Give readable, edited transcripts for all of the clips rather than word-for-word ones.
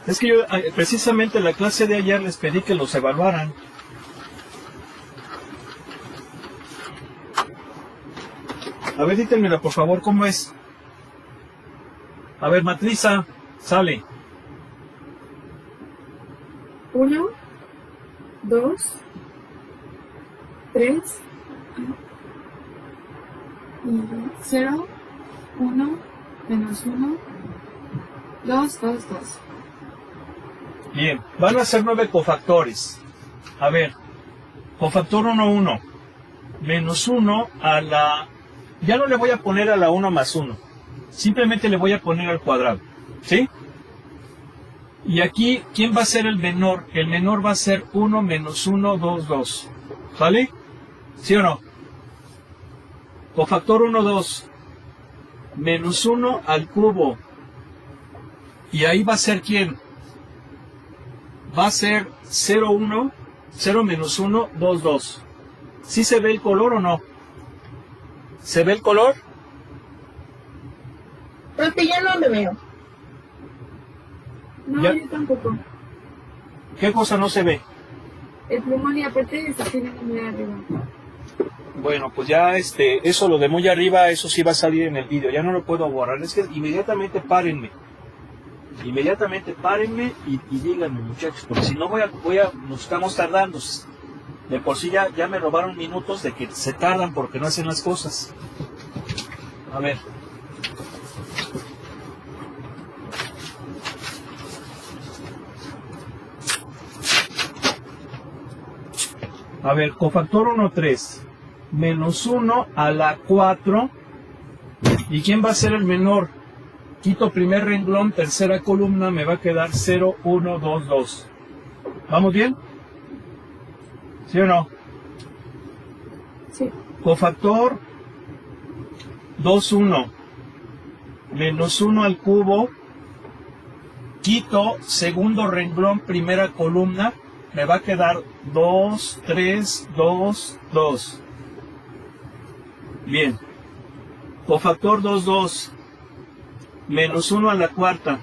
Es que yo precisamente en la clase de ayer les pedí que los evaluaran. A ver, díganmela por favor, ¿cómo es? A ver, Matriza, sale. 1, 2, 3, 0, 1, menos 1, 2, 2, 2. Bien, van a ser 9 cofactores. A ver, cofactor 1, 1. Menos 1 a la... Ya no le voy a poner a la 1 más 1. Simplemente le voy a poner al cuadrado. ¿Sí? Y aquí, ¿quién va a ser el menor? El menor va a ser 1 menos 1, 2, 2. ¿Sale? ¿Sí o no? Cofactor 1, 2. Menos 1 al cubo. Y ahí va a ser ¿quién? Va a ser 0, 1, 0 menos 1, 2, 2. ¿Sí se ve el color o no? ¿Se ve el color? Profe, ya no lo veo. No, Ya. yo tampoco. ¿Qué cosa no se ve? El plumón y aparte está teniendo muy arriba. Bueno, pues ya eso lo de muy arriba, eso sí va a salir en el vídeo. Ya no lo puedo borrar. Es que inmediatamente párenme. Inmediatamente párenme y díganme, muchachos, porque si no nos estamos tardando. De por sí ya me robaron minutos de que se tardan porque no hacen las cosas. A ver. A ver, cofactor 1, 3. Menos 1 a la 4. ¿Y quién va a ser el menor? Quito primer renglón, tercera columna, me va a quedar 0, 1, 2, 2. ¿Vamos bien? ¿Sí o no? Sí. Cofactor 2, 1. Menos 1 al cubo. Quito segundo renglón, primera columna. Me va a quedar 2, 3, 2, 2. Bien. Cofactor 2, 2. Menos 1 a la cuarta.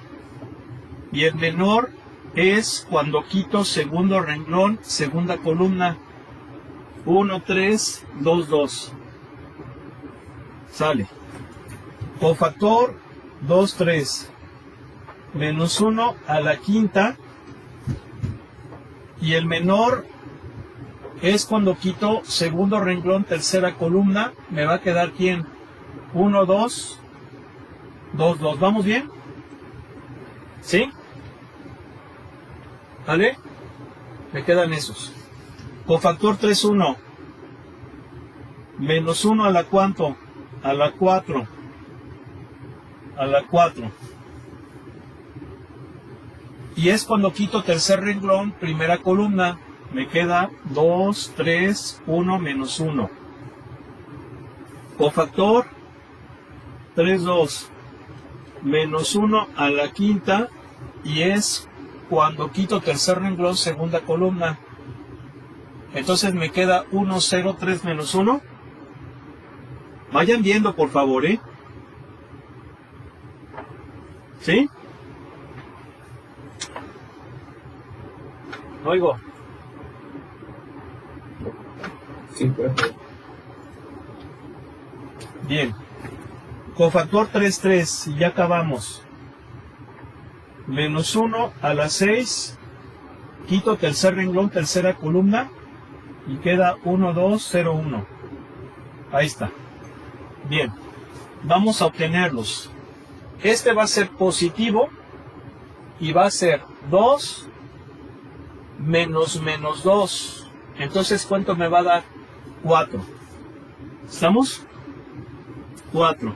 Y el menor es cuando quito segundo renglón, segunda columna. 1, 3, 2, 2. Sale. Cofactor 2, 3. Menos 1 a la quinta. Y el menor es cuando quito segundo renglón, tercera columna. Me va a quedar ¿quién? 1, 2, 2, 2. ¿Vamos bien? ¿Sí? ¿Vale? Me quedan esos. Cofactor 3, 1. Menos 1 a la cuánto? A la 4. A la 4. Y es cuando quito tercer renglón, primera columna. Me queda 2, 3, 1, menos 1. Cofactor 3, 2. Menos 1 a la quinta. Y es cuando quito tercer renglón, segunda columna. Entonces me queda 1, 0, 3, menos 1. Vayan viendo, por favor, ¿eh? ¿Sí? Oigo. Sí, profe. Bien. Cofactor 3, 3. Y ya acabamos. Menos 1 a la 6. Quito tercer renglón, tercera columna. Y queda 1, 2, 0, 1. Ahí está. Bien. Vamos a obtenerlos. Este va a ser positivo. Y va a ser 2 menos 2. Entonces, ¿cuánto me va a dar? 4. ¿Estamos? 4.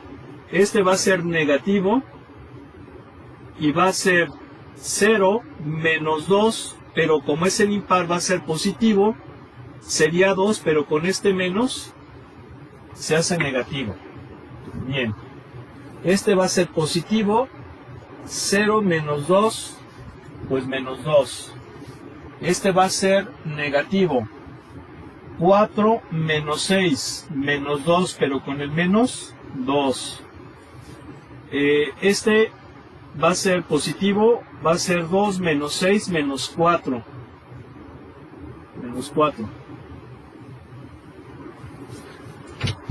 Este va a ser negativo. Y va a ser 0 menos 2. Pero como es el impar, va a ser positivo. Sería 2, pero con este menos se hace negativo. Bien. Este va a ser positivo. 0 menos 2, pues menos 2. Este va a ser negativo. 4 menos 6, menos 2, pero con el menos 2. Este va a ser positivo, va a ser 2 menos 6 menos 4. Menos 4.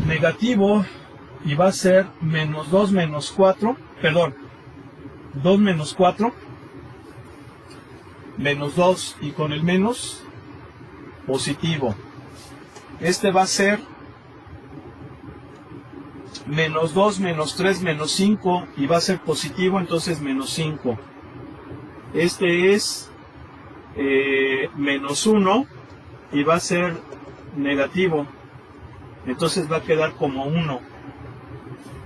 Negativo, y va a ser menos 2 menos 4, perdón, 2 menos 4, menos 2, y con el menos, positivo. Este va a ser menos 2 menos 3 menos 5, y va a ser positivo, entonces menos 5. Este es menos 1, y va a ser negativo, entonces va a quedar como 1.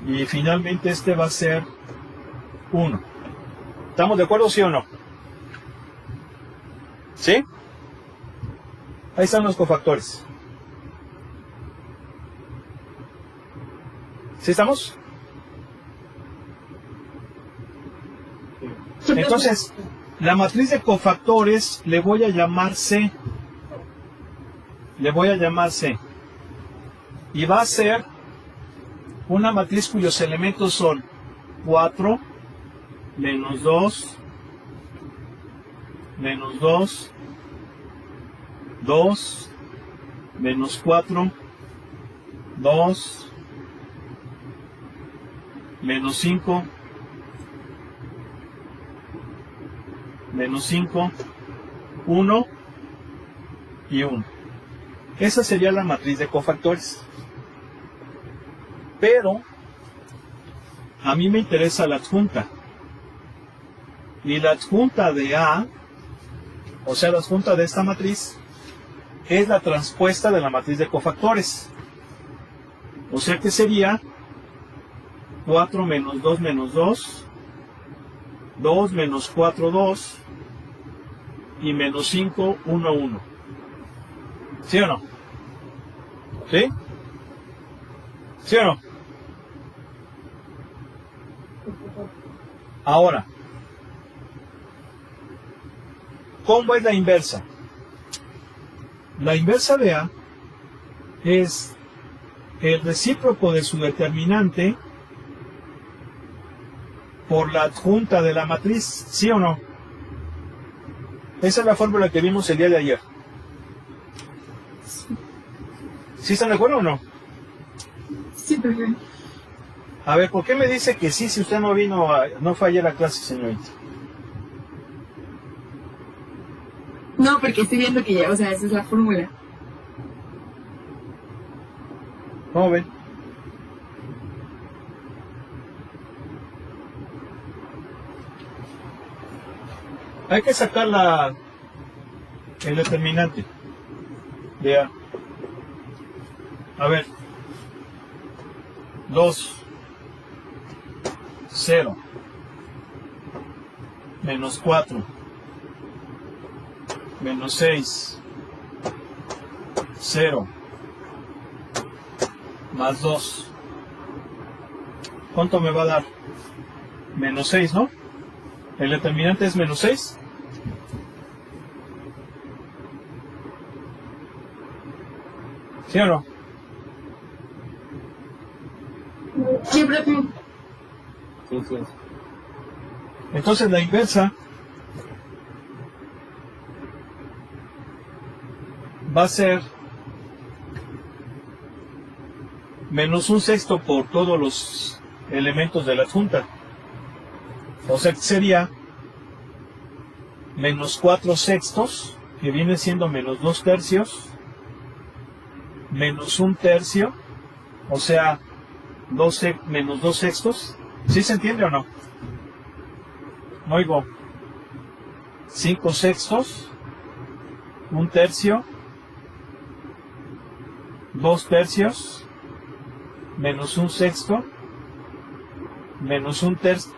Y finalmente este va a ser 1. ¿Estamos de acuerdo, sí o no? ¿Sí? Ahí están los cofactores. ¿Sí estamos? Entonces, la matriz de cofactores le voy a llamar C. Le voy a llamar C. Y va a ser una matriz cuyos elementos son 4, menos 2, menos 2, 2, menos 4, 2, menos 5, menos 5, 1 y 1. Esa sería la matriz de cofactores. Pero a mí me interesa la adjunta. Y la adjunta de A, o sea, la adjunta de esta matriz, es la transpuesta de la matriz de cofactores. O sea que sería 4 menos 2 menos 2, 2 menos 4, 2, y menos 5, 1, 1. ¿Sí o no? ¿Sí? ¿Sí o no? Ahora, ¿cómo es la inversa? La inversa de A es el recíproco de su determinante por la adjunta de la matriz, ¿sí o no? Esa es la fórmula que vimos el día de ayer. ¿Sí están de acuerdo o no? Sí, profe. A ver, ¿por qué me dice que sí si usted no vino, no fue ayer a clase, señorita? No, porque estoy viendo que ya, o sea, esa es la fórmula. ¿Cómo ven? Hay que sacar el determinante de A. A ver. 2, 0, menos 4, menos 6, 0, más 2. ¿Cuánto me va a dar? Menos 6, ¿no? El determinante es menos 6. ¿Sí o no? Sí, profe. Sí, sí. Entonces la inversa va a ser menos 1/6 por todos los elementos de la adjunta. O sea que sería menos 4/6, que viene siendo menos 2/3, menos 1/3, o sea, menos 2/6. ¿Sí se entiende o no? No oigo. 5/6, 1/3, 2/3, menos 1/6, menos 1/3,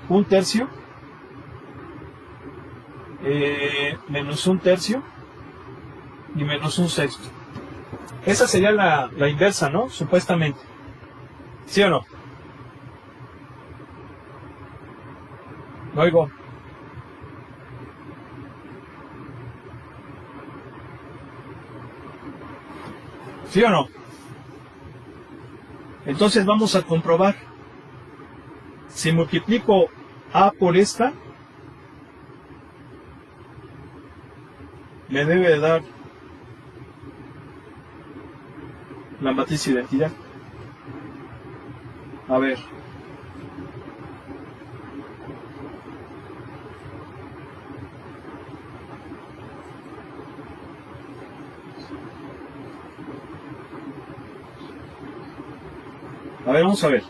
menos 1/3 y menos 1/6. Esa sería la inversa, ¿no? Supuestamente. ¿Sí o no? No oigo. ¿Sí o no? Entonces vamos a comprobar. Si multiplico A por esta me debe de dar la matriz de identidad. A ver. A ver, vamos a ver.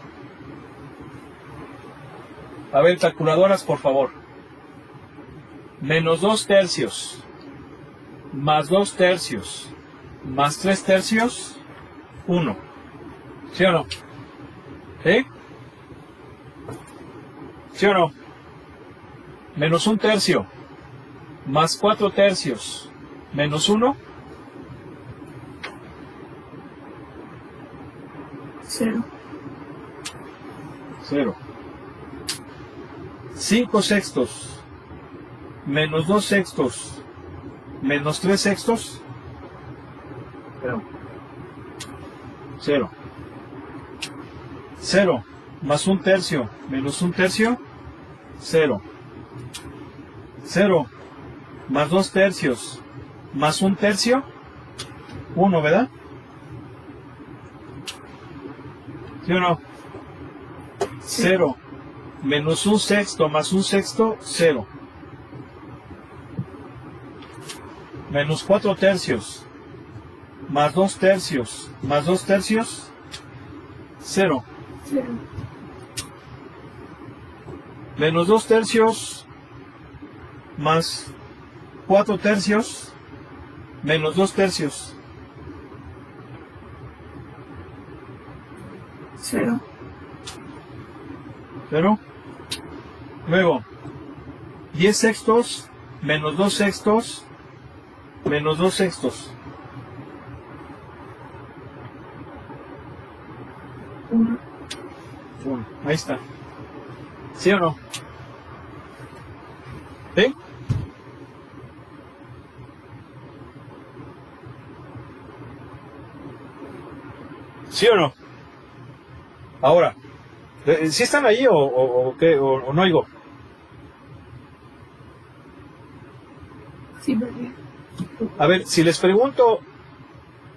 A ver, calculadoras, por favor. Menos 2 tercios, más 2 tercios, más 3 tercios, 1. ¿Sí o no? ¿Sí? ¿Sí o no? Menos 1 tercio, más 4 tercios, menos 1. 0. 0. 5 sextos, menos 2 sextos, menos 3 sextos, 0. 0 más 1 tercio, menos 1 tercio, 0. 0 más 2 tercios, más 1 tercio, 1, ¿verdad? ¿Sí o no? 0 menos 1 sexto más 1 sexto, 0. Menos 4 tercios más 2 tercios más 2 tercios, 0. 0. Menos 2 tercios más 4 tercios menos 2 tercios, 0. 0. Luego, 10 sextos menos 2 sextos menos 2 sextos, 1. 1. Ahí está. ¿Sí o no? ¿Sí? ¿Sí o no? Ahora, ¿sí están ahí o qué? ¿O no oigo? Sí, porque. A ver, si les pregunto,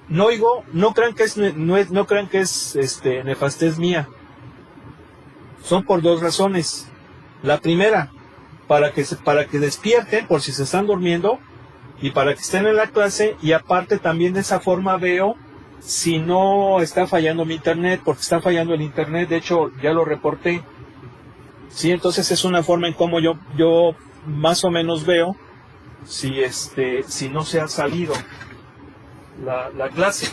no oigo, no crean que no crean que es nefastez mía. Son por 2 razones. La primera, para que despierten por si se están durmiendo y para que estén en la clase, y aparte también de esa forma veo si no está fallando mi internet, porque está fallando el internet, de hecho ya lo reporté. Sí, entonces es una forma en cómo yo más o menos veo si no se ha salido la clase.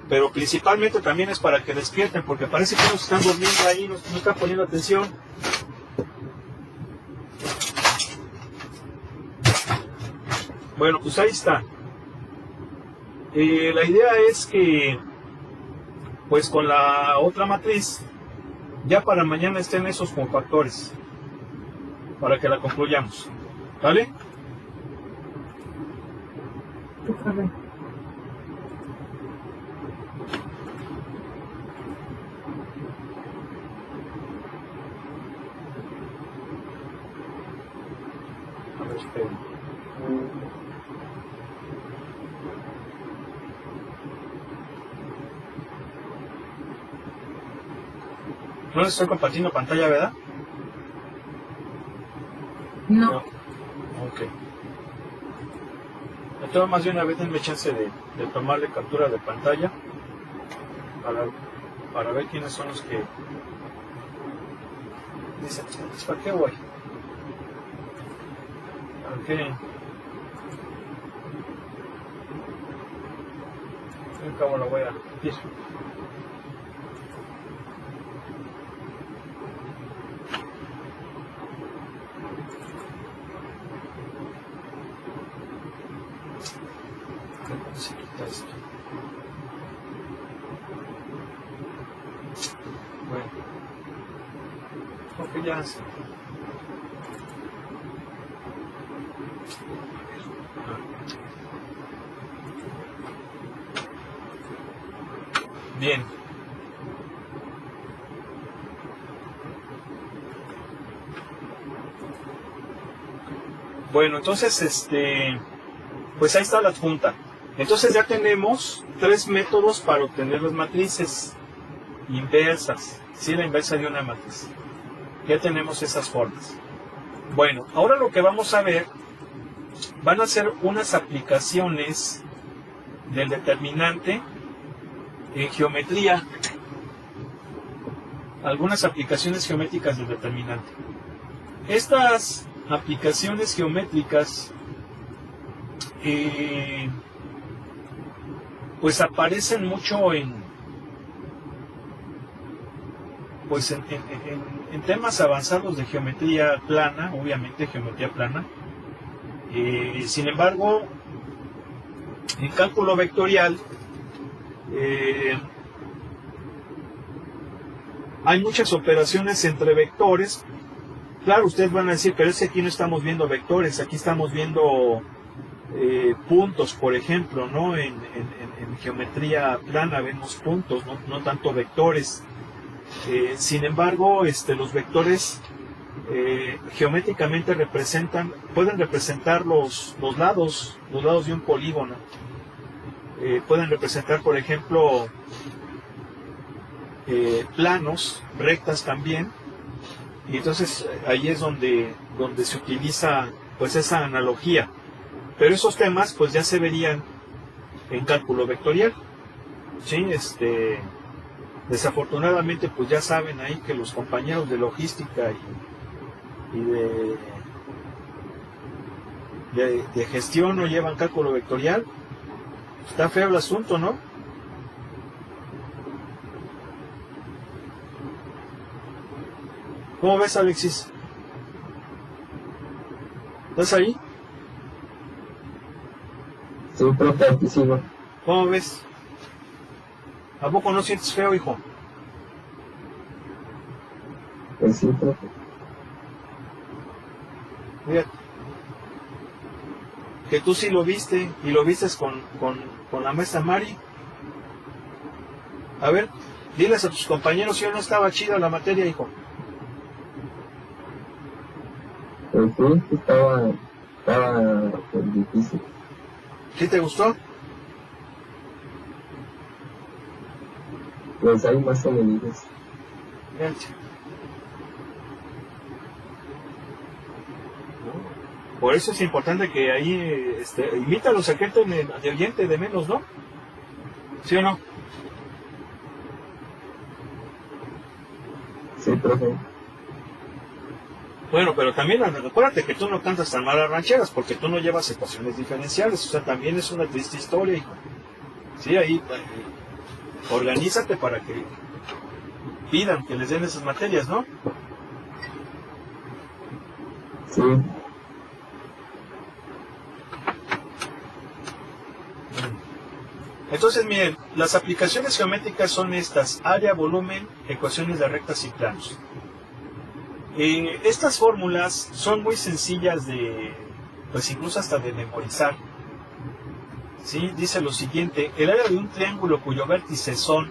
Pero principalmente también es para que despierten, porque parece que no se están durmiendo ahí, no están poniendo atención. Bueno, pues ahí está. La idea es que, pues con la otra matriz, ya para mañana estén esos compactores, para que la concluyamos. ¿Vale? Otra vez. A ver, esperen. No les estoy compartiendo pantalla, ¿verdad? No. Ok. Entonces más bien a veces denme chance de tomarle captura de pantalla para ver quiénes son los que dicen, ¿para qué voy? ¿Para qué? Al cabo lo voy a repetir. Se quita esto. Bueno, porque ya se... Bien. Bueno, entonces, pues ahí está la adjunta. Entonces ya tenemos 3 métodos para obtener las matrices inversas. Sí, la inversa de una matriz. Ya tenemos esas formas. Bueno, ahora lo que vamos a ver van a ser unas aplicaciones del determinante en geometría. Algunas aplicaciones geométricas del determinante. Estas aplicaciones geométricas pues aparecen mucho en temas avanzados de geometría plana, obviamente geometría plana. Sin embargo, en cálculo vectorial hay muchas operaciones entre vectores. Claro, ustedes van a decir, pero es que aquí no estamos viendo vectores, aquí estamos viendo puntos, por ejemplo, ¿no? En geometría plana vemos puntos, no tanto vectores. Sin embargo, los vectores geométricamente pueden representar los lados de un polígono. Pueden representar, por ejemplo, planos, rectas también. Y entonces ahí es donde se utiliza pues esa analogía. Pero esos temas pues ya se verían en cálculo vectorial. ¿Sí? Desafortunadamente pues ya saben ahí que los compañeros de logística y de gestión no llevan cálculo vectorial. Está feo el asunto, ¿no? ¿Cómo ves, Alexis? ¿Estás ahí? Sí, profe, aquí sigo. ¿Cómo ves? ¿A poco no sientes feo, hijo? Pues sí, profe. Fíjate. Que tú sí lo viste, y lo vistes con la maestra Mari. A ver, diles a tus compañeros si no estaba chida la materia, hijo. Pues sí, estaba pues, difícil. ¿Sí te gustó? Pues hay más o menos. Fíjate. Por eso es importante que ahí invítalos a que entren de oyente de menos, ¿no? ¿Sí o no? Sí, profe. Bueno, pero también acuérdate que tú no cantas tan malas rancheras porque tú no llevas ecuaciones diferenciales, o sea, también es una triste historia, hijo. Sí, ahí organízate para que pidan que les den esas materias, ¿no? Sí. Entonces, miren, las aplicaciones geométricas son estas: área, volumen, ecuaciones de rectas y planos. Estas fórmulas son muy sencillas pues incluso hasta de memorizar. ¿Sí? Dice lo siguiente: el área de un triángulo cuyo vértice son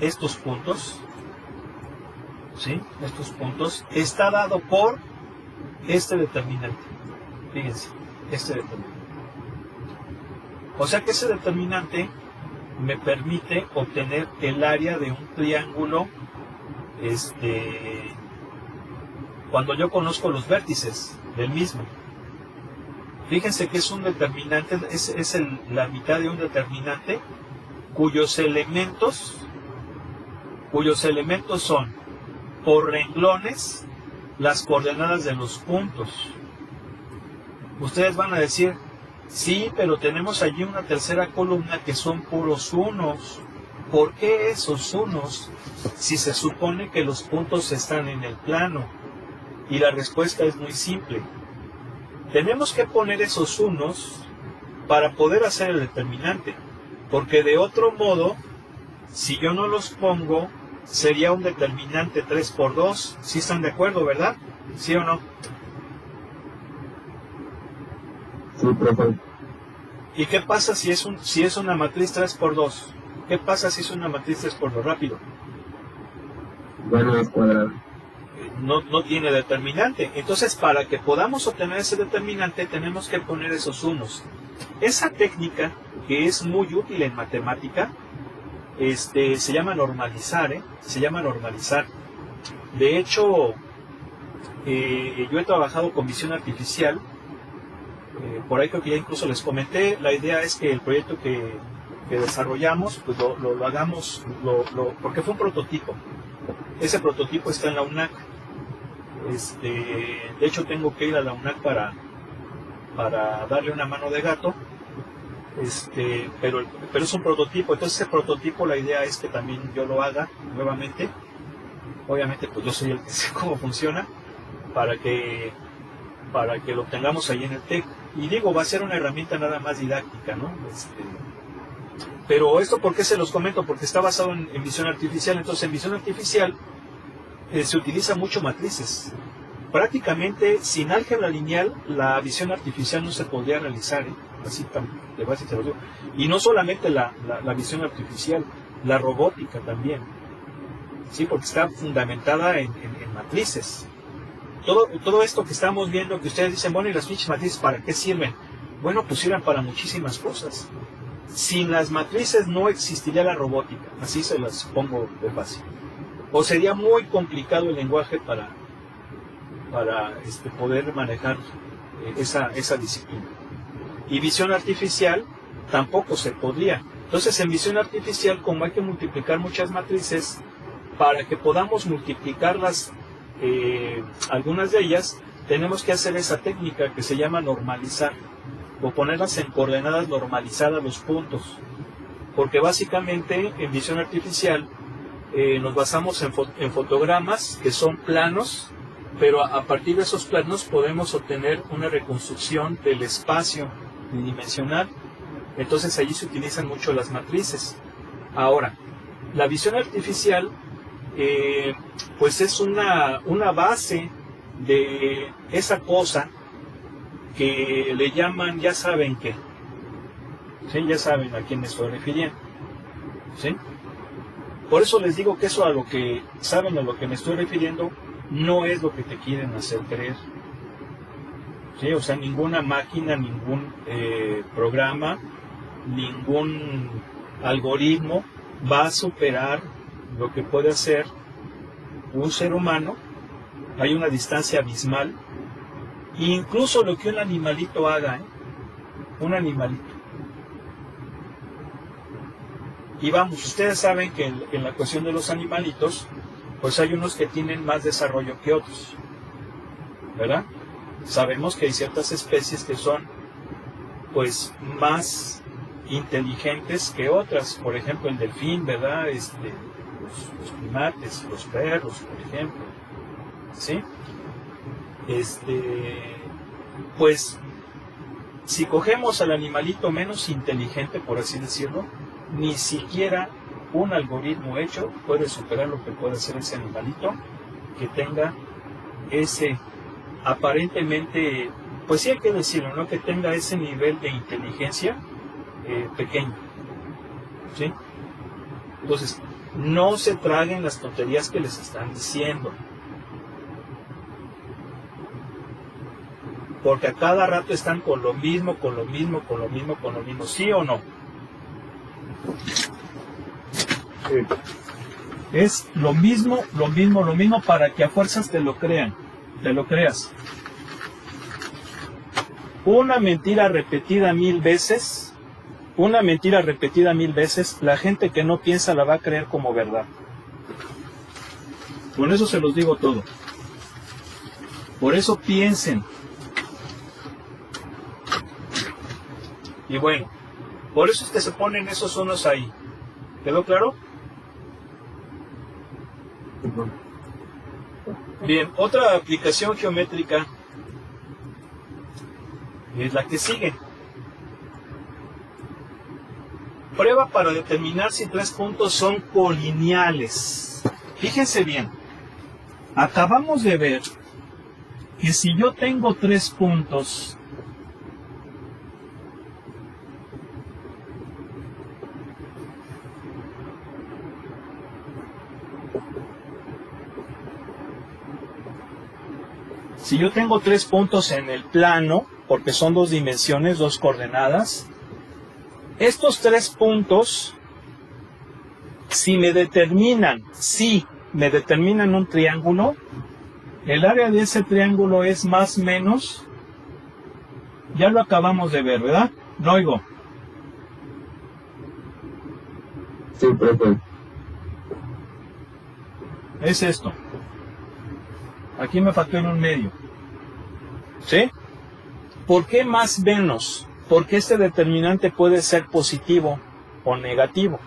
estos puntos, ¿sí? Estos puntos, está dado por este determinante. Fíjense, este determinante. O sea que ese determinante me permite obtener el área de un triángulo cuando yo conozco los vértices del mismo. Fíjense que es un determinante, es la mitad de un determinante cuyos elementos son por renglones las coordenadas de los puntos. Ustedes van a decir, sí, pero tenemos allí una tercera columna que son puros unos. ¿Por qué esos unos si se supone que los puntos están en el plano? Y la respuesta es muy simple. Tenemos que poner esos unos para poder hacer el determinante, porque de otro modo, si yo no los pongo, sería un determinante 3 por 2. ¿Sí están de acuerdo, verdad? ¿Sí o no? Sí, profe. ¿Y qué pasa si es una matriz 3 por 2? ¿Qué pasa si es una matriz 3 por 2? Rápido. Bueno, es cuadrado. no tiene determinante. Entonces, para que podamos obtener ese determinante, tenemos que poner esos unos. Esa técnica, que es muy útil en matemática, se llama normalizar, se llama normalizar. De hecho, yo he trabajado con visión artificial. Por ahí creo que ya incluso les comenté. La idea es que el proyecto que desarrollamos, pues lo hagamos, porque fue un prototipo. Ese prototipo está en la UNAC. De hecho, tengo que ir a la UNAC para darle una mano de gato. Pero es un prototipo. Entonces, ese prototipo, la idea es que también yo lo haga nuevamente. Obviamente, pues yo soy el que sé cómo funciona, para que lo tengamos ahí en el TEC. Y digo, va a ser una herramienta nada más didáctica, ¿no? Pero esto, ¿por qué se los comento? Porque está basado en visión artificial. Entonces, en visión artificial se utiliza mucho matrices. Prácticamente, sin álgebra lineal, la visión artificial no se podría realizar, así de base te lo digo. Y no solamente la visión artificial, la robótica también, ¿sí? Porque está fundamentada en matrices. Todo esto que estamos viendo, que ustedes dicen, bueno, ¿y las pinches matrices para qué sirven? Bueno, pues sirven para muchísimas cosas. Sin las matrices no existiría la robótica, así se las pongo de fácil. O sería muy complicado el lenguaje para poder manejar esa disciplina. Y visión artificial tampoco se podría. Entonces, en visión artificial, como hay que multiplicar muchas matrices, para que podamos multiplicarlas, algunas de ellas, tenemos que hacer esa técnica que se llama normalizar, o ponerlas en coordenadas normalizadas los puntos. Porque básicamente en visión artificial nos basamos en fotogramas que son planos, pero a partir de esos planos podemos obtener una reconstrucción del espacio bidimensional. Entonces allí se utilizan mucho las matrices. Ahora, la visión artificial pues es una base de esa cosa que le llaman, ya saben qué, ¿sí? Ya saben a quién me estoy refiriendo, ¿sí? Por eso les digo que eso, a lo que saben a lo que me estoy refiriendo, no es lo que te quieren hacer creer, ¿sí? O sea, ninguna máquina, ningún programa, ningún algoritmo va a superar lo que puede hacer un ser humano. Hay una distancia abismal. Incluso lo que un animalito haga, un animalito. Y vamos, ustedes saben que en la cuestión de los animalitos, pues hay unos que tienen más desarrollo que otros, ¿verdad? Sabemos que hay ciertas especies que son, pues, más inteligentes que otras. Por ejemplo, el delfín, ¿verdad? Los primates, los perros, por ejemplo, ¿sí? Pues, si cogemos al animalito menos inteligente, por así decirlo, ni siquiera un algoritmo hecho puede superar lo que puede hacer ese animalito que tenga ese, aparentemente, pues sí hay que decirlo, ¿no? Que tenga ese nivel de inteligencia pequeño, ¿sí? Entonces, no se traguen las tonterías que les están diciendo, porque a cada rato están con lo mismo, ¿sí o no? Es lo mismo, para que a fuerzas te lo creas. Una mentira repetida mil veces, la gente que no piensa la va a creer como verdad. Con eso se los digo todo. Por eso piensen. Y bueno, por eso es que se ponen esos unos ahí. ¿Quedó claro? Bien, otra aplicación geométrica es la que sigue. Prueba para determinar si tres puntos son colineales. Fíjense bien, acabamos de ver que si yo tengo tres puntos, Si yo tengo 3 puntos en el plano, porque son 2 dimensiones, 2 coordenadas, estos 3 puntos, si me determinan un triángulo, el área de ese triángulo es más o menos, ya lo acabamos de ver, ¿verdad? No oigo. Sí, profe. Es esto. Aquí me faltó en un medio. ¿Sí? ¿Por qué más menos? Porque este determinante puede ser positivo o negativo.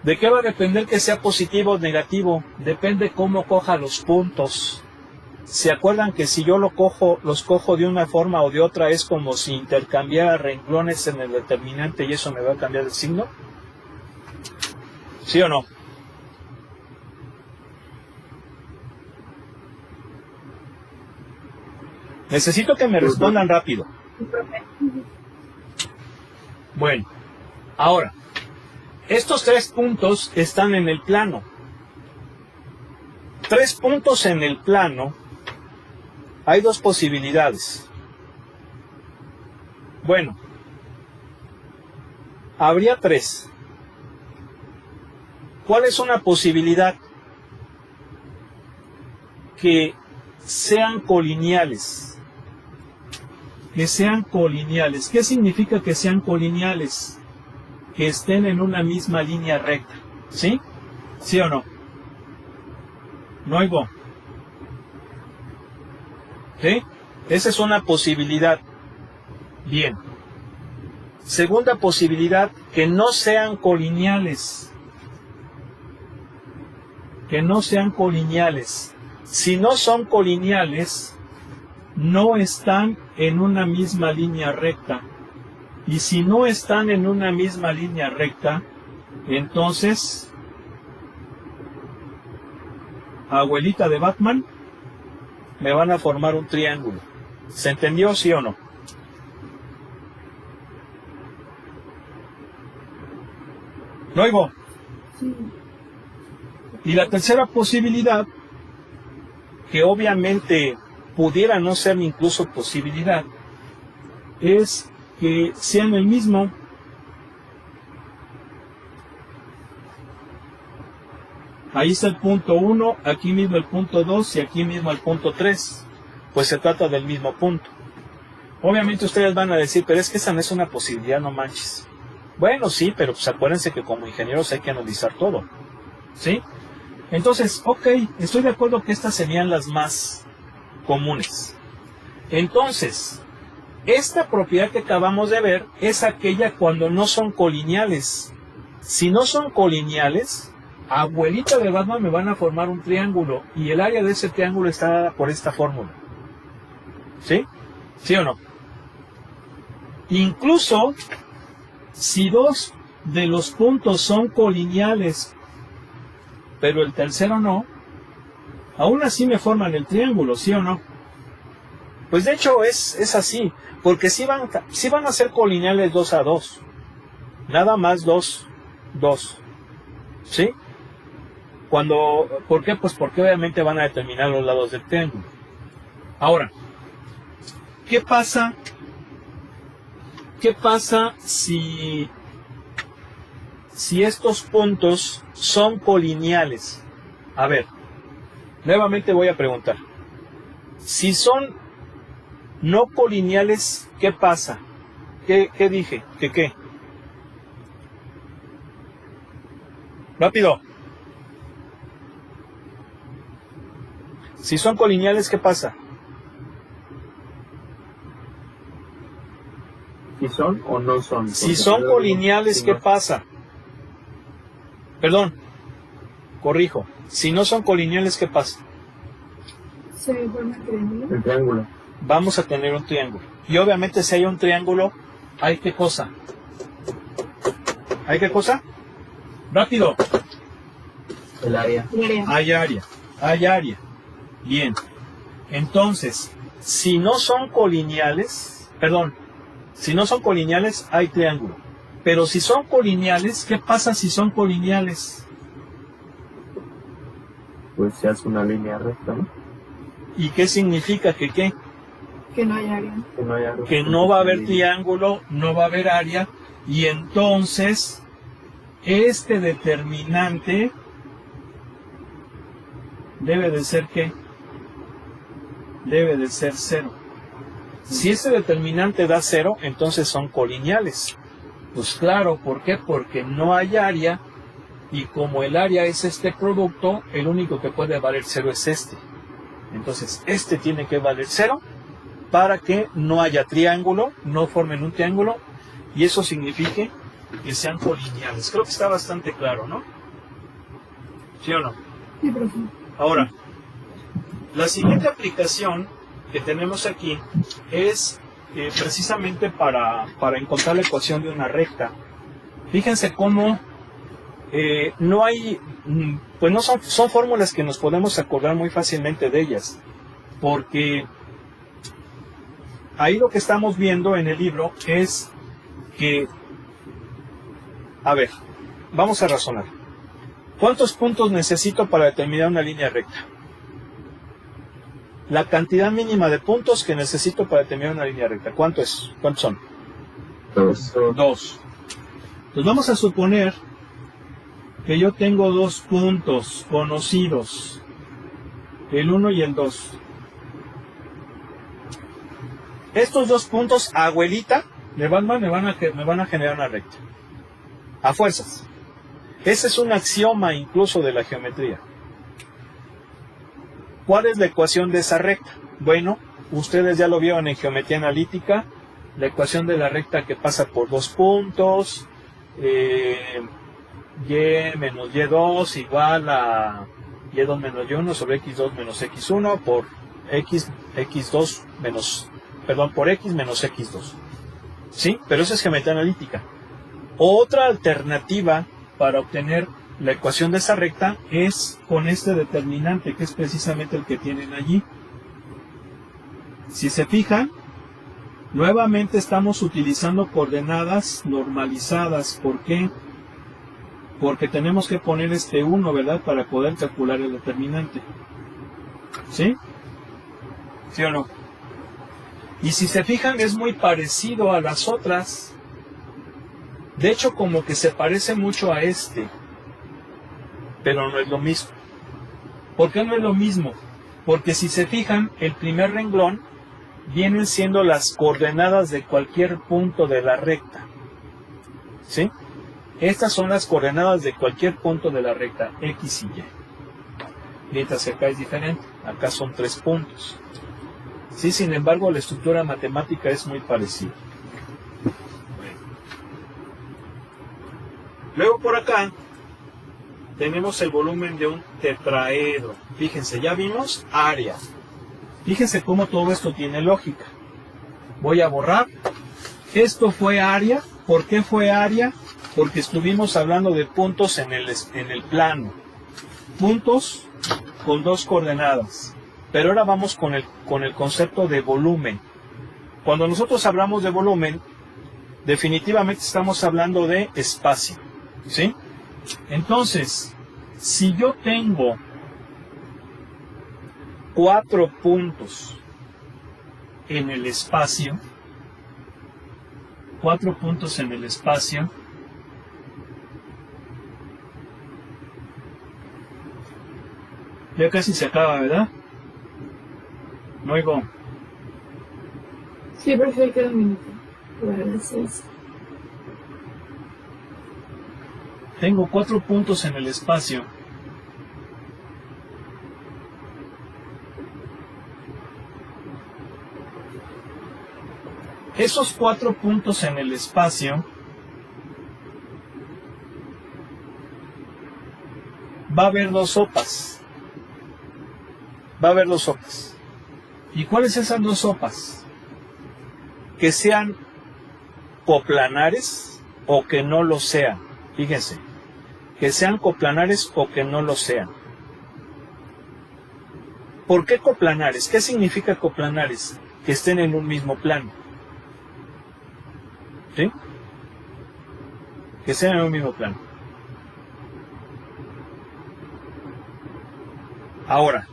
¿De qué va a depender que sea positivo o negativo? Depende cómo coja los puntos. ¿Se acuerdan que si yo los cojo de una forma o de otra, es como si intercambiara renglones en el determinante y eso me va a cambiar el signo? ¿Sí o no? Necesito que me respondan rápido. Bueno, ahora, estos 3 puntos están en el plano. 3 puntos en el plano, hay 2 posibilidades. Bueno, habría 3. ¿Cuál es una posibilidad? Que sean colineales. Que sean colineales. ¿Qué significa que sean colineales? Que estén en una misma línea recta. ¿Sí? ¿Sí o no? No oigo. ¿Sí? Esa es una posibilidad. Bien. Segunda posibilidad, que no sean colineales. Que no sean colineales. Si no son colineales, no están en una misma línea recta. Y si no están en una misma línea recta, entonces, abuelita de Batman, me van a formar un triángulo. ¿Se entendió, sí o no? ¿Lo oigo? Sí. Y la tercera posibilidad, que obviamente pudiera no ser incluso posibilidad, es que sean el mismo. Ahí está el punto 1, aquí mismo el punto 2 y aquí mismo el punto 3. Pues se trata del mismo punto. Obviamente ustedes van a decir, pero es que esa no es una posibilidad, no manches. Bueno, sí, pero pues acuérdense que como ingenieros hay que analizar todo. ¿Sí? Entonces, ok, estoy de acuerdo que estas serían las más comunes. Entonces, esta propiedad que acabamos de ver es aquella cuando no son colineales. Si no son colineales, abuelita de Batman me van a formar un triángulo y el área de ese triángulo está dada por esta fórmula. ¿Sí? ¿Sí o no? Incluso, si 2 de los puntos son colineales, pero el tercero no, aún así me forman el triángulo, ¿sí o no? Pues de hecho es así, porque si van a ser colineales 2 a 2, nada más 2, ¿sí? ¿Por qué? Pues porque obviamente van a determinar los lados del triángulo. Ahora, ¿qué pasa si estos puntos son colineales? A ver, nuevamente voy a preguntar. Si son no colineales, ¿qué pasa? ¿Qué dije? ¿Qué? Rápido. Si son colineales, ¿qué pasa? ¿Si son o no son? Si son colineales, ¿qué pasa? Perdón, corrijo. Si no son colineales, ¿qué pasa? Se forma el triángulo. El triángulo. Vamos a tener un triángulo. Y obviamente si hay un triángulo, ¿hay qué cosa? ¿Hay qué cosa? Rápido. El área. Hay área. Bien. Entonces, si no son colineales, hay triángulo. Pero si son colineales, ¿qué pasa si son colineales? Pues se hace una línea recta, ¿no? ¿Y qué significa que qué? Que no hay área. Que no haya Que no va a haber triángulo, no va a haber área, y entonces este determinante debe de ser ¿qué? Debe de ser 0. Si ese determinante da 0, entonces son colineales. Pues claro, ¿por qué? Porque no hay área, y como el área es este producto, el único que puede valer 0 es este. Entonces este tiene que valer 0 para que no haya triángulo, no formen un triángulo, y eso signifique que sean colineales. Creo que está bastante claro, ¿no? ¿Sí o no? Sí, profe. Ahora, la siguiente aplicación que tenemos aquí es precisamente para encontrar la ecuación de una recta. Fíjense cómo no hay, pues no son fórmulas que nos podemos acordar muy fácilmente de ellas, porque ahí lo que estamos viendo en el libro es que, a ver, vamos a razonar. ¿Cuántos puntos necesito para determinar una línea recta? La cantidad mínima de puntos que necesito para determinar una línea recta. ¿Cuántos son? 2. 2. Entonces vamos a suponer que yo tengo 2 puntos conocidos, el 1 y el 2. Estos 2 puntos, abuelita, me van a generar una recta. A fuerzas. Ese es un axioma incluso de la geometría. ¿Cuál es la ecuación de esa recta? Bueno, ustedes ya lo vieron en geometría analítica, la ecuación de la recta que pasa por 2 puntos, y menos y2 igual a y2 menos y1 sobre x2 menos x1 por x2 menos, perdón, por x menos x2. ¿Sí? Pero esa es geometría analítica. Otra alternativa para obtener la ecuación de esa recta es con este determinante, que es precisamente el que tienen allí. Si se fijan, nuevamente estamos utilizando coordenadas normalizadas. ¿Por qué? Porque tenemos que poner este 1, ¿verdad? Para poder calcular el determinante. ¿Sí? ¿Sí o no? Y si se fijan, es muy parecido a las otras. De hecho, como que se parece mucho a este. Pero no es lo mismo. ¿Por qué no es lo mismo? Porque si se fijan, el primer renglón vienen siendo las coordenadas de cualquier punto de la recta. ¿Sí? Estas son las coordenadas de cualquier punto de la recta, X y Y. Mientras que acá es diferente. Acá son 3 puntos. Sí, sin embargo, la estructura matemática es muy parecida. Luego por acá tenemos el volumen de un tetraedro. Fíjense, ya vimos área. Fíjense cómo todo esto tiene lógica. Voy a borrar. Esto fue área. ¿Por qué fue área? Porque estuvimos hablando de puntos en el plano. Puntos con 2 coordenadas. Pero ahora vamos con el concepto de volumen. Cuando nosotros hablamos de volumen, definitivamente estamos hablando de espacio. ¿Sí? Entonces, si yo tengo 4 puntos en el espacio, 4 puntos en el espacio, ya casi se acaba, ¿verdad? No oigo. Sí, profe, queda un minuto. Para las 6. Tengo 4 puntos en el espacio. Esos 4 puntos en el espacio va a haber 2 sopas. Va a haber 2 sopas. ¿Y cuáles esas 2 sopas? Que sean coplanares o que no lo sean. Fíjense. Que sean coplanares o que no lo sean. ¿Por qué coplanares? ¿Qué significa coplanares? Que estén en un mismo plano. ¿Sí? Que estén en un mismo plano. Ahora,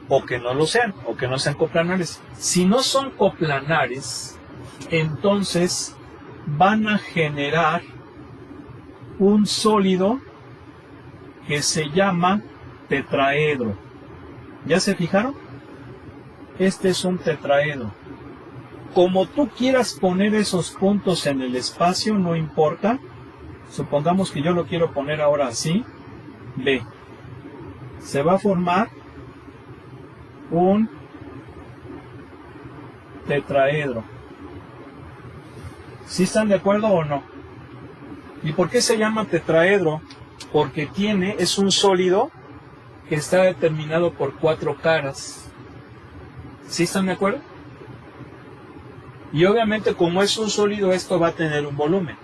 o que no lo sean, o que no sean coplanares. Si no son coplanares, entonces van a generar un sólido que se llama tetraedro. ¿Ya se fijaron? Este es un tetraedro. Como tú quieras poner esos puntos en el espacio, no importa. Supongamos que yo lo quiero poner ahora así. Ve. Se va a formar un tetraedro. ¿Sí están de acuerdo o no? ¿Y por qué se llama tetraedro? Porque es un sólido que está determinado por 4 caras. ¿Sí están de acuerdo? Y obviamente como es un sólido, esto va a tener un volumen.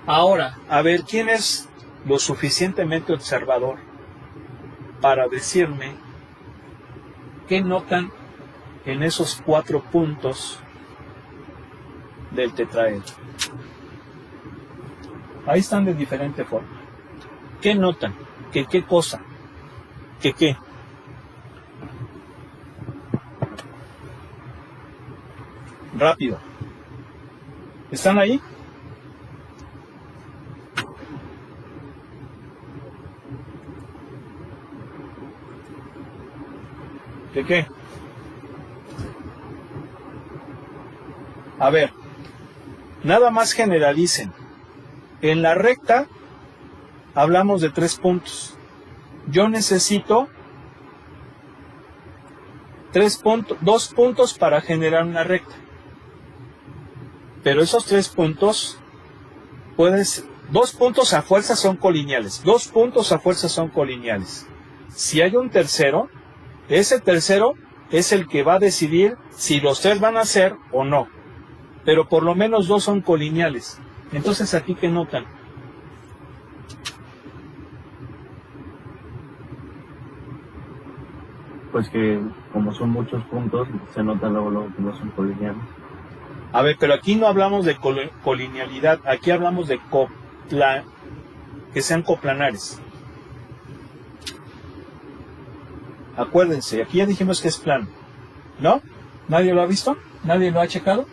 Ahora, a ver, ¿quién es lo suficientemente observador para decirme qué notan en esos 4 puntos del tetraedro? Ahí están de diferente forma. ¿Qué notan? ¿Qué cosa? ¿Qué? Rápido. ¿Están ahí? ¿Qué? A ver, nada más generalicen. En la recta hablamos de 3 puntos. Yo necesito 2 puntos para generar una recta. Pero esos 3 puntos 2 puntos a fuerza son colineales. 2 puntos a fuerza son colineales. Si hay un tercero, ese tercero es el que va a decidir si los 3 van a ser o no. Pero por lo menos 2 son colineales. Entonces, ¿aquí qué notan? Pues que como son muchos puntos, se nota luego que no son colineales. A ver, pero aquí no hablamos de colinealidad, aquí hablamos de que sean coplanares. Acuérdense, aquí ya dijimos que es plano, ¿no? ¿Nadie lo ha visto? ¿Nadie lo ha checado?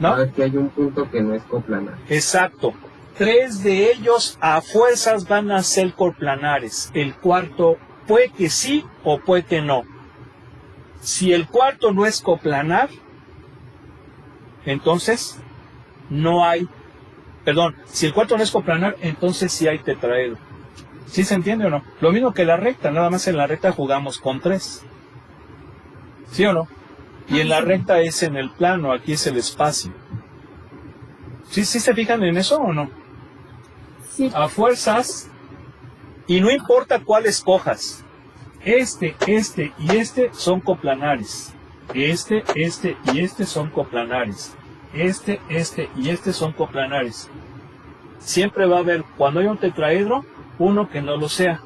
¿No? Aquí hay un punto que no es coplanar. Exacto. 3 de ellos a fuerzas van a ser coplanares. El cuarto puede que sí o puede que no. Si el cuarto no es coplanar, entonces no hay, si el cuarto no es coplanar, entonces sí hay tetraedro. ¿Sí se entiende o no? Lo mismo que la recta, nada más en la recta jugamos con 3. ¿Sí o no? Y en la recta es en el plano, aquí es el espacio. ¿Sí se fijan en eso o no? Sí. A fuerzas, y no importa cuál escojas, este y este son coplanares. Este y este son coplanares. Este y este son coplanares. Siempre va a haber, cuando hay un tetraedro, uno que no lo sea.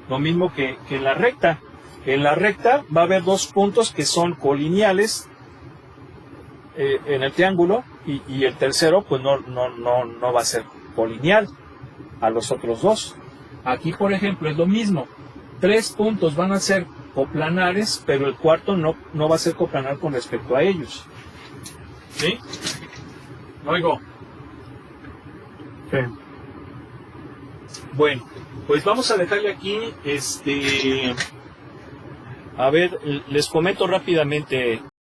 Lo mismo que en la recta. En la recta va a haber 2 puntos que son colineales en el triángulo y el tercero pues no va a ser colineal a los otros 2. Aquí, por ejemplo, es lo mismo. 3 puntos van a ser coplanares, pero el cuarto no va a ser coplanar con respecto a ellos. ¿Sí? ¿No oigo? Sí. Bueno, pues vamos a dejarle aquí, a ver, les comento rápidamente